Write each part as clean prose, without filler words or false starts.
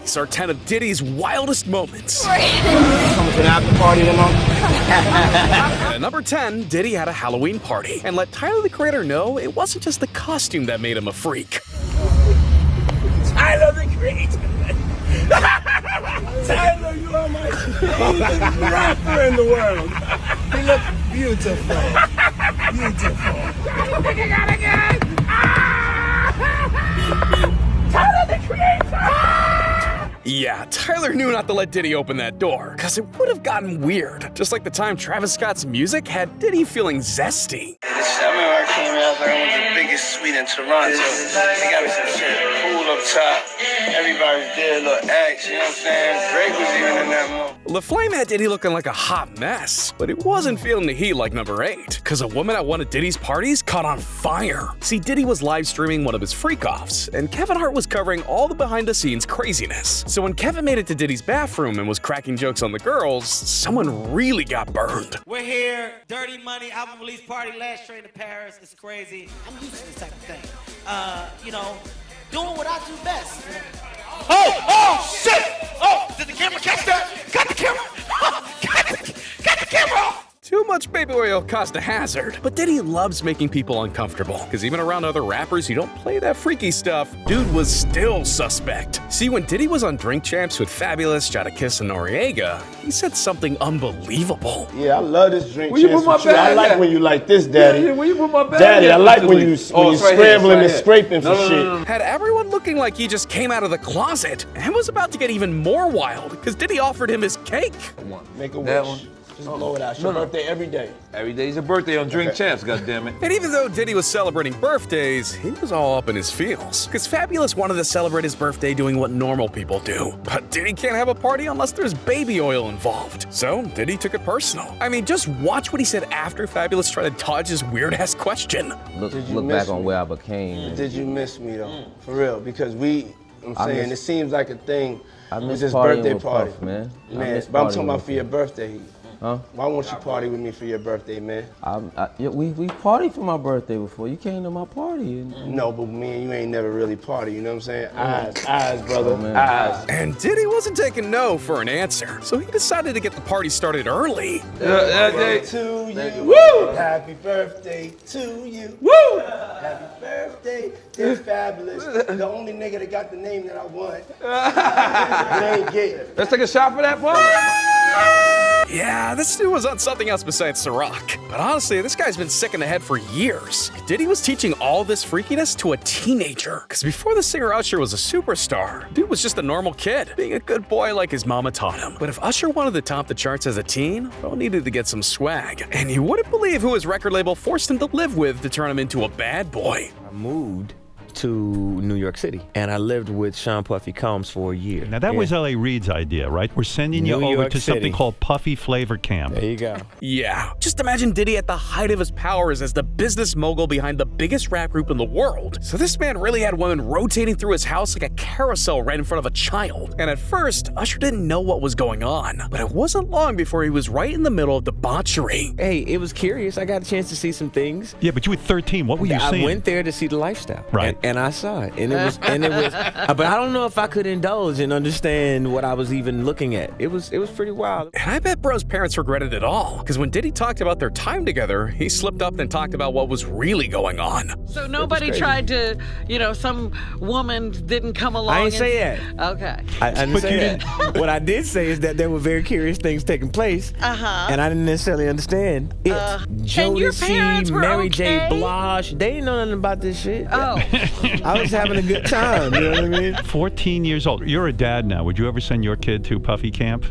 these are 10 of Diddy's wildest moments. Coming to the after party tomorrow? And at number 10, Diddy had a Halloween party and let Tyler, the Creator, know it wasn't just the costume that made him a freak. Tyler, the Creator! Tyler, you are my favorite rapper in the world. He looks beautiful. Beautiful. Tyler, the Creator! Yeah, Tyler knew not to let Diddy open that door, because it would have gotten weird. Just like the time Travis Scott's music had Diddy feeling zesty. I remember I came out, I was the biggest suite in Toronto. They got me some shit, pool up top. Everybody's there, little acts, you know what I'm saying? Drake was even in that moment. La Flame had Diddy looking like a hot mess, but it wasn't feeling the heat like number 8, because a woman at one of Diddy's parties caught on fire. See, Diddy was live streaming one of his freak-offs, and Kevin Hart was covering all the behind-the-scenes craziness. So when Kevin made it to Diddy's bathroom and was cracking jokes on the girls, someone really got burned. We're here, Dirty Money album release party, last train to Paris. It's crazy. I'm used to this type of thing. You know, doing what I do best. Oh, shit! Oh, did the camera catch that? Got the camera! Got the camera! Too much baby oil caused a hazard, but Diddy loves making people uncomfortable, because even around other rappers who don't play that freaky stuff, dude was still suspect. See, when Diddy was on Drink Champs with Fabulous, Jadakiss, and Noriega, he said something unbelievable. Yeah, I love this drink. Where you put my bag? I like when you like this, Daddy. Yeah, where you put my bag? Daddy, I like when you scrambling and scraping for shit. No. Had everyone looking like he just came out of the closet and was about to get even more wild, because Diddy offered him his cake. Make a That wish. one. Just blow it out. It's your birthday every day. Every day's a birthday on Drink Champs, goddammit. And even though Diddy was celebrating birthdays, he was all up in his feels, because Fabulous wanted to celebrate his birthday doing what normal people do. But Diddy can't have a party unless there's baby oil involved. So Diddy took it personal. I mean, just watch what he said after Fabulous tried to dodge his weird-ass question. Look miss back on me? where I became. Did you miss me though? For real? Because it seems like a thing I with miss this partying birthday with party. Puff, man. I Man, miss but I'm partying talking about with for your birthday. Huh? Why won't you party with me for your birthday, man? We partied for my birthday before. You came to my party. No, but me and you ain't never really party, you know what I'm saying? Eyes, brother, man. eyes. And Diddy wasn't taking no for an answer, so he decided to get the party started early. To you. Woo! Happy birthday to you. Woo! Happy birthday, dear Fabulous. The only nigga that got the name that I want. It ain't gay. Let's take a shot for that, Paul. Yeah, this dude was on something else besides Ciroc. But honestly, this guy's been sick in the head for years. Diddy was teaching all this freakiness to a teenager. Because before the singer Usher was a superstar, dude was just a normal kid, being a good boy like his mama taught him. But if Usher wanted to top the charts as a teen, bro needed to get some swag. And you wouldn't believe who his record label forced him to live with to turn him into a bad boy. I moved to New York City, and I lived with Sean Puffy Combs for a year. Now that was L.A. Reid's idea, right? We're sending you New over York to something City. called Puffy Flavor Camp. There you go. Yeah, just imagine Diddy at the height of his powers as the business mogul behind the biggest rap group in the world. So this man really had women rotating through his house like a carousel right in front of a child. And at first, Usher didn't know what was going on. But it wasn't long before he was right in the middle of debauchery. Hey, it was curious. I got a chance to see some things. Yeah, but you were 13. What were you I seeing? went there to see the lifestyle. Right. And I saw it. And it was, but I don't know if I could indulge and understand what I was even looking at. It was pretty wild. And I bet bro's parents regretted it all, because when Diddy talked about their time together, he slipped up and talked about what was really going on. So nobody tried to, some woman didn't come along. I didn't say that. Okay. I didn't But say you that. What I did say is that there were very curious things taking place, and I didn't necessarily understand it. And your parents Jodeci, were Mary J. okay? Blige, they didn't know nothing about this shit. Oh. I was having a good time, you know what I mean? 14 years old. You're a dad now. Would you ever send your kid to Puffy Camp?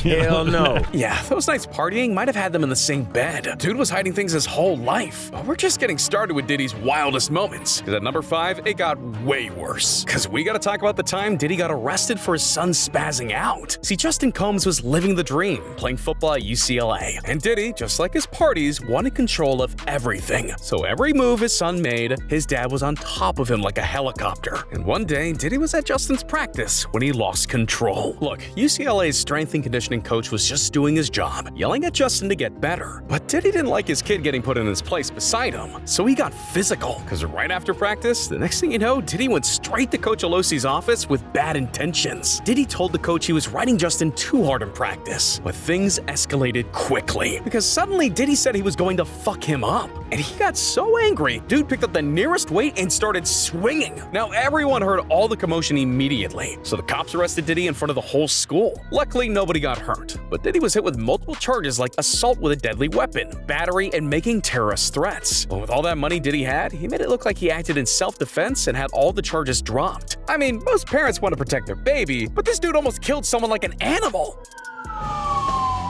Hell no. Yeah, those nights partying might have had them in the same bed. Dude was hiding things his whole life. But we're just getting started with Diddy's wildest moments. Because at number 5, it got way worse. Because we gotta talk about the time Diddy got arrested for his son spazzing out. See, Justin Combs was living the dream, playing football at UCLA. And Diddy, just like his parties, wanted control of everything. So every move his son made, his dad was on top top of him like a helicopter. And one day, Diddy was at Justin's practice when he lost control. Look, UCLA's strength and conditioning coach was just doing his job, yelling at Justin to get better. But Diddy didn't like his kid getting put in his place beside him, so he got physical. Because right after practice, the next thing you know, Diddy went straight to Coach Alosi's office with bad intentions. Diddy told the coach he was riding Justin too hard in practice, but things escalated quickly. Because suddenly, Diddy said he was going to fuck him up. And he got so angry, dude picked up the nearest weight and started swinging. Now, everyone heard all the commotion immediately, so the cops arrested Diddy in front of the whole school. Luckily, nobody got hurt, but Diddy was hit with multiple charges like assault with a deadly weapon, battery, and making terrorist threats. But with all that money Diddy had, he made it look like he acted in self-defense and had all the charges dropped. I mean, most parents want to protect their baby, but this dude almost killed someone like an animal.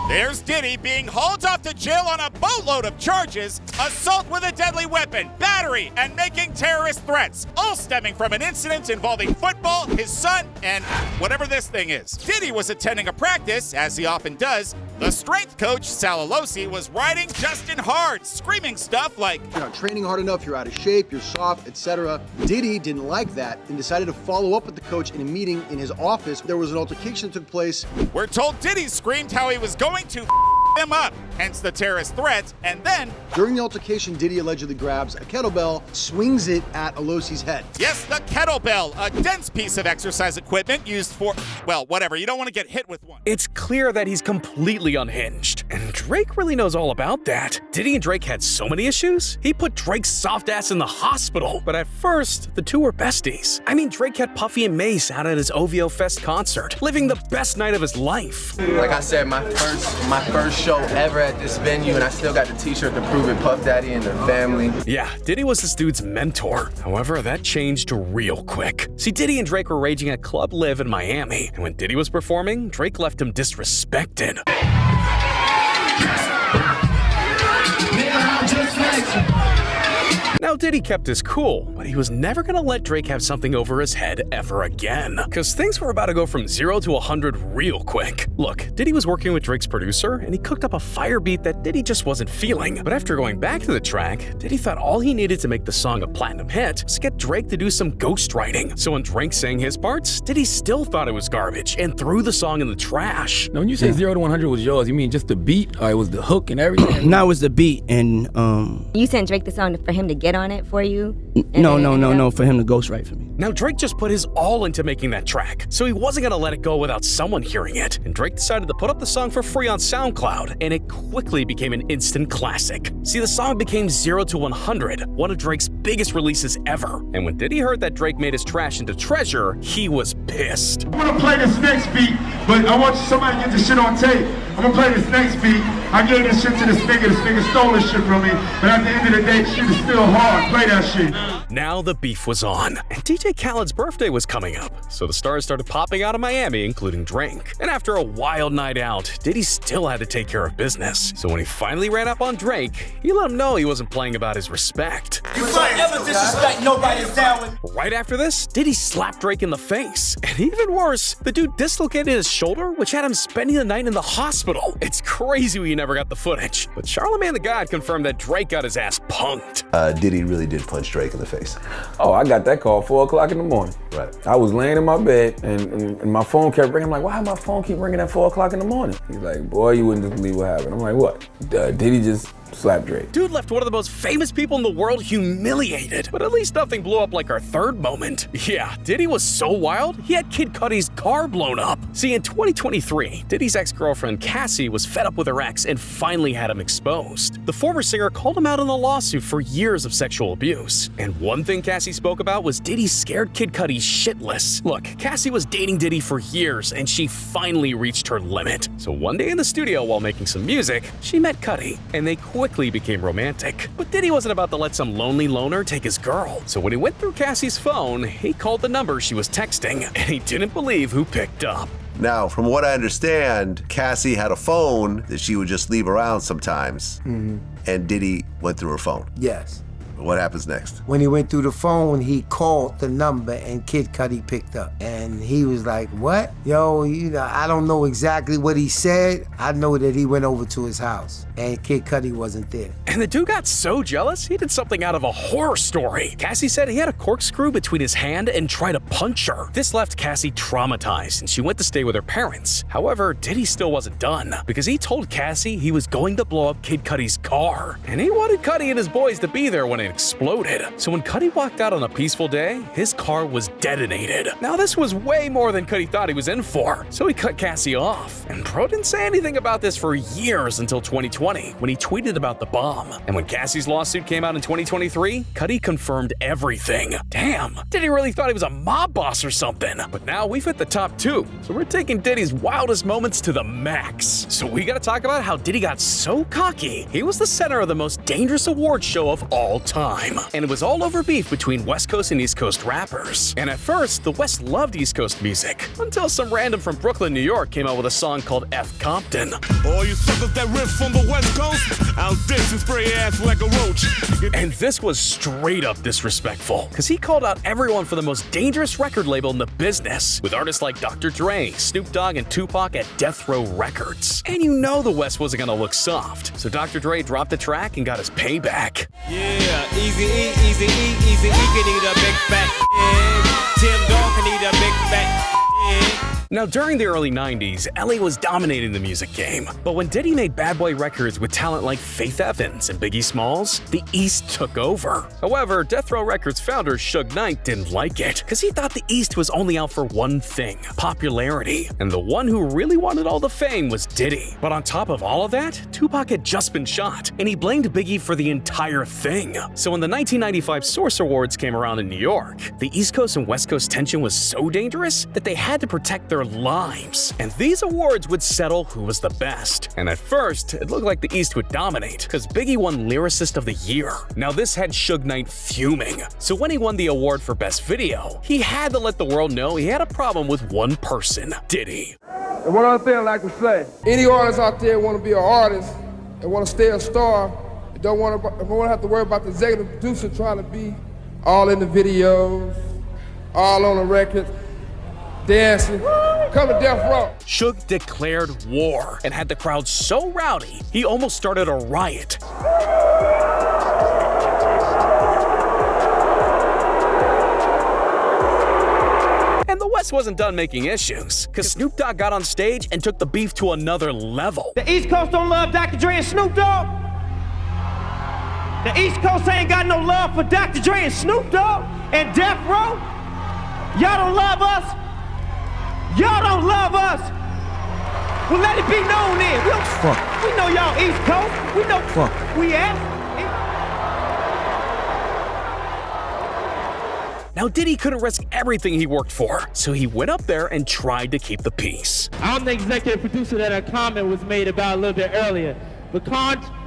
There's Diddy being hauled off to jail on a boatload of charges, assault with a deadly weapon, battery, and making terrorist threats, all stemming from an incident involving football, his son, and whatever this thing is. Diddy was attending a practice, as he often does. The strength coach, Sal Alosi, was riding Justin hard, screaming stuff like, "You're not training hard enough, you're out of shape, you're soft, etc." Diddy didn't like that and decided to follow up with the coach in a meeting in his office. There was an altercation that took place. We're told Diddy screamed how he was going to him up, hence the terrorist threat, and then during the altercation, Diddy allegedly grabs a kettlebell, swings it at Alosi's head. Yes, the kettlebell, a dense piece of exercise equipment used for, well, whatever, you don't want to get hit with one. It's clear that he's completely unhinged, and Drake really knows all about that. Diddy and Drake had so many issues, he put Drake's soft ass in the hospital. But at first, the two were besties. I mean, Drake had Puffy and Mace out at his OVO Fest concert, living the best night of his life. Like I said, my first show ever at this venue, and I still got the t-shirt to prove it, Puff Daddy and the family. Yeah, Diddy was this dude's mentor. However, that changed real quick. See, Diddy and Drake were raging at Club Live in Miami, and when Diddy was performing, Drake left him disrespected. Now, Diddy kept his cool, but he was never gonna let Drake have something over his head ever again. Cause things were about to go from 0 to 100 real quick. Look, Diddy was working with Drake's producer, and he cooked up a fire beat that Diddy just wasn't feeling. But after going back to the track, Diddy thought all he needed to make the song a platinum hit was to get Drake to do some ghostwriting. So when Drake sang his parts, Diddy still thought it was garbage and threw the song in the trash. Now, when you say 0 to 100 was yours, you mean just the beat, or it was the hook and everything? No, it was the beat, and You sent Drake the song for him to get on it for you? No, for him to ghostwrite for me. Now, Drake just put his all into making that track, so he wasn't gonna let it go without someone hearing it. And Drake decided to put up the song for free on SoundCloud, and it quickly became an instant classic. See, the song became 0 to 100, one of Drake's biggest releases ever. And when Diddy heard that Drake made his trash into treasure, he was pissed. I'm gonna play this next beat, but I want somebody to get this shit on tape. I'm gonna play this next beat. I gave this shit to this nigga stole this shit from me, but at the end of the day, shit is still hard. Play that shit. Now the beef was on, and DJ Khaled's birthday was coming up, so the stars started popping out of Miami, including Drake. And after a wild night out, Diddy still had to take care of business. So when he finally ran up on Drake, he let him know he wasn't playing about his respect. You can't ever disrespect nobody's down with. Right after this, Diddy slapped Drake in the face. And even worse, the dude dislocated his shoulder, which had him spending the night in the hospital. It's crazy we never got the footage. But Charlamagne the God confirmed that Drake got his ass punked. Diddy really did punch Drake in the face. Oh, I got that call 4 o'clock in the morning. Right. I was laying in my bed and my phone kept ringing. I'm like, why my phone keep ringing at 4 o'clock in the morning? He's like, boy, you wouldn't just believe what happened. I'm like, what? Diddy just slapped Drake. Dude left one of the most famous people in the world humiliated, but at least nothing blew up like our third moment. Yeah, Diddy was so wild, he had Kid Cudi's car blown up. See, in 2023, Diddy's ex-girlfriend Cassie was fed up with her ex and finally had him exposed. The former singer called him out in a lawsuit for years of sexual abuse. And one thing Cassie spoke about was Diddy scared Kid Cudi shitless. Look, Cassie was dating Diddy for years and she finally reached her limit. So one day in the studio while making some music, she met Cudi, and they quickly became romantic. But Diddy wasn't about to let some lonely loner take his girl. So when he went through Cassie's phone, he called the number she was texting, and he didn't believe who picked up. Now, from what I understand, Cassie had a phone that she would just leave around sometimes, and Diddy went through her phone. Yes. What happens next? When he went through the phone, he called the number and Kid Cudi picked up. And he was like, what? Yo, I don't know exactly what he said. I know that he went over to his house and Kid Cudi wasn't there. And the dude got so jealous, he did something out of a horror story. Cassie said he had a corkscrew between his hand and tried to punch her. This left Cassie traumatized and she went to stay with her parents. However, Diddy still wasn't done because he told Cassie he was going to blow up Kid Cudi's car. And he wanted Cudi and his boys to be there when it exploded. So when Cudi walked out on a peaceful day, his car was detonated. Now this was way more than Cudi thought he was in for, so he cut Cassie off. And Pro didn't say anything about this for years until 2020 when he tweeted about the bomb. And when Cassie's lawsuit came out in 2023, Cudi confirmed everything. Damn, Diddy really thought he was a mob boss or something. But now we've hit the top 2, so we're taking Diddy's wildest moments to the max. So we gotta talk about how Diddy got so cocky, he was the center of the most dangerous award show of all time. And it was all over beef between West Coast and East Coast rappers. And at first, the West loved East Coast music, until some random from Brooklyn, New York came out with a song called F Compton. All you suckers that riff from the West Coast, I'll diss and spray your ass like a roach. And this was straight up disrespectful, because he called out everyone for the most dangerous record label in the business, with artists like Dr. Dre, Snoop Dogg, and Tupac at Death Row Records. And you know the West wasn't gonna look soft, so Dr. Dre dropped the track and got his payback. Yeah, Easy can eat a big fat egg. Tim Dog can eat a big fat egg. Now, during the early 90s, LA was dominating the music game. But when Diddy made Bad Boy Records with talent like Faith Evans and Biggie Smalls, the East took over. However, Death Row Records founder Suge Knight didn't like it, because he thought the East was only out for one thing: popularity. And the one who really wanted all the fame was Diddy. But on top of all of that, Tupac had just been shot, and he blamed Biggie for the entire thing. So when the 1995 Source Awards came around in New York, the East Coast and West Coast tension was so dangerous that they had to protect their lives. And these awards would settle who was the best. And at first, it looked like the East would dominate, because Biggie won Lyricist of the Year. Now this had Suge Knight fuming. So when he won the award for Best Video, he had to let the world know he had a problem with one person: Diddy. And one other thing I'd like to say, any artists out there want to be an artist and want to stay a star, and don't want to have to worry about the executive producer trying to be all in the videos, all on the records, dancing, come to Death Row. Suge declared war and had the crowd so rowdy, he almost started a riot. And the West wasn't done making issues, because Snoop Dogg got on stage and took the beef to another level. The East Coast don't love Dr. Dre and Snoop Dogg. The East Coast ain't got no love for Dr. Dre and Snoop Dogg and Death Row. Y'all don't love us. Y'all don't love us. Well, let it be known then. We know y'all East Coast. We know we at. Now Diddy couldn't risk everything he worked for, so he went up there and tried to keep the peace. I'm the executive producer that a comment was made about a little bit earlier. But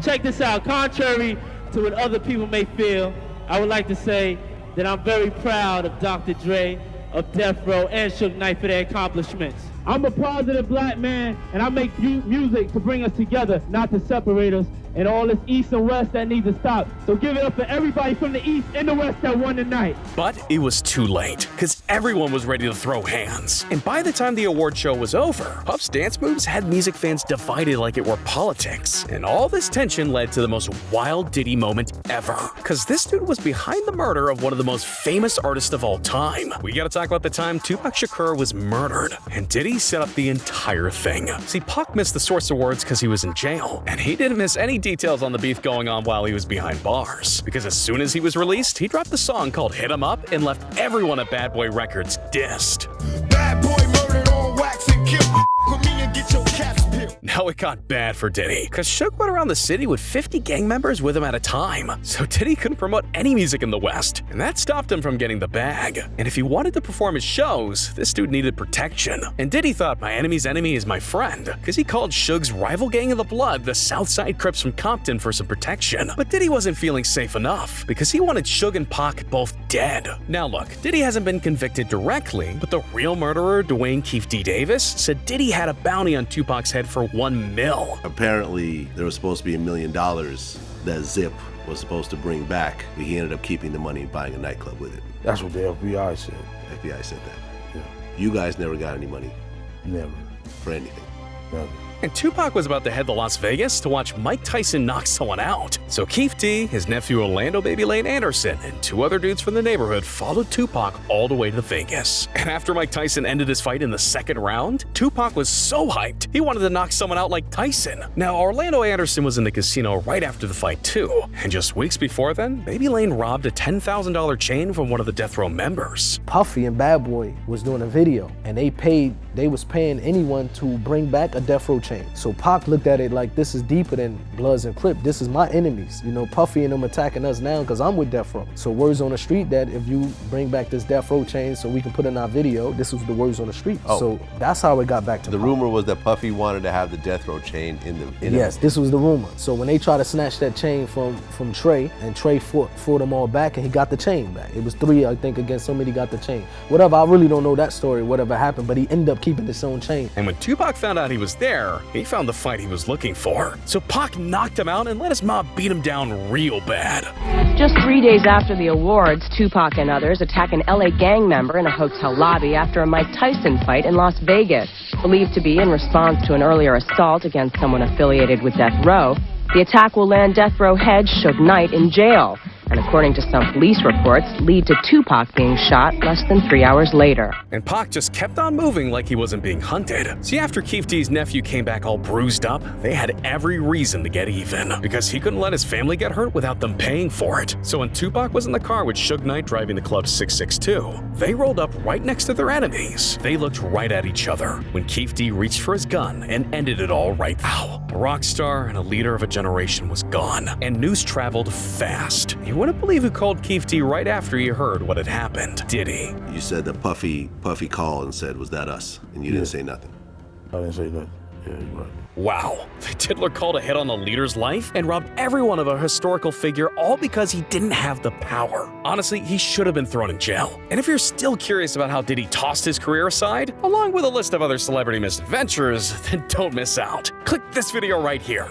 check this out. Contrary to what other people may feel, I would like to say that I'm very proud of Dr. Dre, of Death Row, and Suge Knight for their accomplishments. I'm a positive black man, and I make music to bring us together, not to separate us. And all this East and West that needs to stop. So give it up for everybody from the East and the West that won tonight. But it was too late, because everyone was ready to throw hands. And by the time the award show was over, Puff's dance moves had music fans divided like it were politics. And all this tension led to the most wild Diddy moment ever, because this dude was behind the murder of one of the most famous artists of all time. We gotta talk about the time Tupac Shakur was murdered, and Diddy set up the entire thing. See, Pac missed the Source Awards because he was in jail, and he didn't miss any details on the beef going on while he was behind bars, because as soon as he was released, he dropped a song called Hit 'Em Up and left everyone at Bad Boy Records dissed. Bad boy murdered on wax and killed. With me and get your cats peeled. Now it got bad for Diddy, because Suge went around the city with 50 gang members with him at a time, so Diddy couldn't promote any music in the West, and that stopped him from getting the bag. And if he wanted to perform his shows, this dude needed protection. And Diddy thought my enemy's enemy is my friend, because he called Suge's rival gang of the blood, the Southside Crips from Compton, for some protection. But Diddy wasn't feeling safe enough, because he wanted Suge and Pac both dead. Now look, Diddy hasn't been convicted directly, but the real murderer, Dwayne Keefe D. Davis, said Diddy had a bounty on Tupac's head for $1 million. Apparently, there was supposed to be $1 million that Zip was supposed to bring back, but he ended up keeping the money and buying a nightclub with it. That's what the FBI said. The FBI said that. Yeah. You guys never got any money Never. for anything. Never. And Tupac was about to head to Las Vegas to watch Mike Tyson knock someone out. So Keith D, his nephew Orlando Baby Lane Anderson, and 2 other dudes from the neighborhood followed Tupac all the way to Vegas. And after Mike Tyson ended his fight in the 2nd round, Tupac was so hyped, he wanted to knock someone out like Tyson. Now, Orlando Anderson was in the casino right after the fight too. And just weeks before then, Baby Lane robbed a $10,000 chain from one of the Death Row members. Puffy and Bad Boy was doing a video, and they was paying anyone to bring back a Death Row chain. So Pac looked at it like, this is deeper than Bloods and Crip. This is my enemies. You know, Puffy and them attacking us now because I'm with Death Row. So words on the street that if you bring back this Death Row chain so we can put in our video, this was the words on the street. Oh. So that's how it got back to The Pac. rumor was that Puffy wanted to have the Death Row chain in the... Yes, this was the rumor. So when they tried to snatch that chain from Trey, and Trey fought them all back, and he got the chain back. It was 3, I think, against somebody got the chain. Whatever, I really don't know that story, whatever happened, but he ended up keeping his own chain. And when Tupac found out he was there, he found the fight he was looking for. So Pac knocked him out and let his mob beat him down real bad. Just 3 days after the awards, Tupac and others attack an LA gang member in a hotel lobby after a Mike Tyson fight in Las Vegas. Believed to be in response to an earlier assault against someone affiliated with Death Row, the attack will land Death Row head Suge Knight in jail, and according to some police reports, lead to Tupac being shot less than 3 hours later. And Pac just kept on moving like he wasn't being hunted. See, after Keith D's nephew came back all bruised up, they had every reason to get even, because he couldn't let his family get hurt without them paying for it. So when Tupac was in the car with Suge Knight driving the club 662, they rolled up right next to their enemies. They looked right at each other when Keith D reached for his gun and ended it all right now. A rock star and a leader of a generation was gone, and news traveled fast. You wouldn't believe who called Keith D right after he heard what had happened. Diddy. You said that Puffy called and said, was that us? And you didn't say nothing. I didn't say nothing. Yeah, you're right. Wow, the Diddler called a hit on the leader's life and robbed everyone of a historical figure, all because he didn't have the power. Honestly, he should have been thrown in jail. And if you're still curious about how Diddy tossed his career aside, along with a list of other celebrity misadventures, then don't miss out. Click this video right here.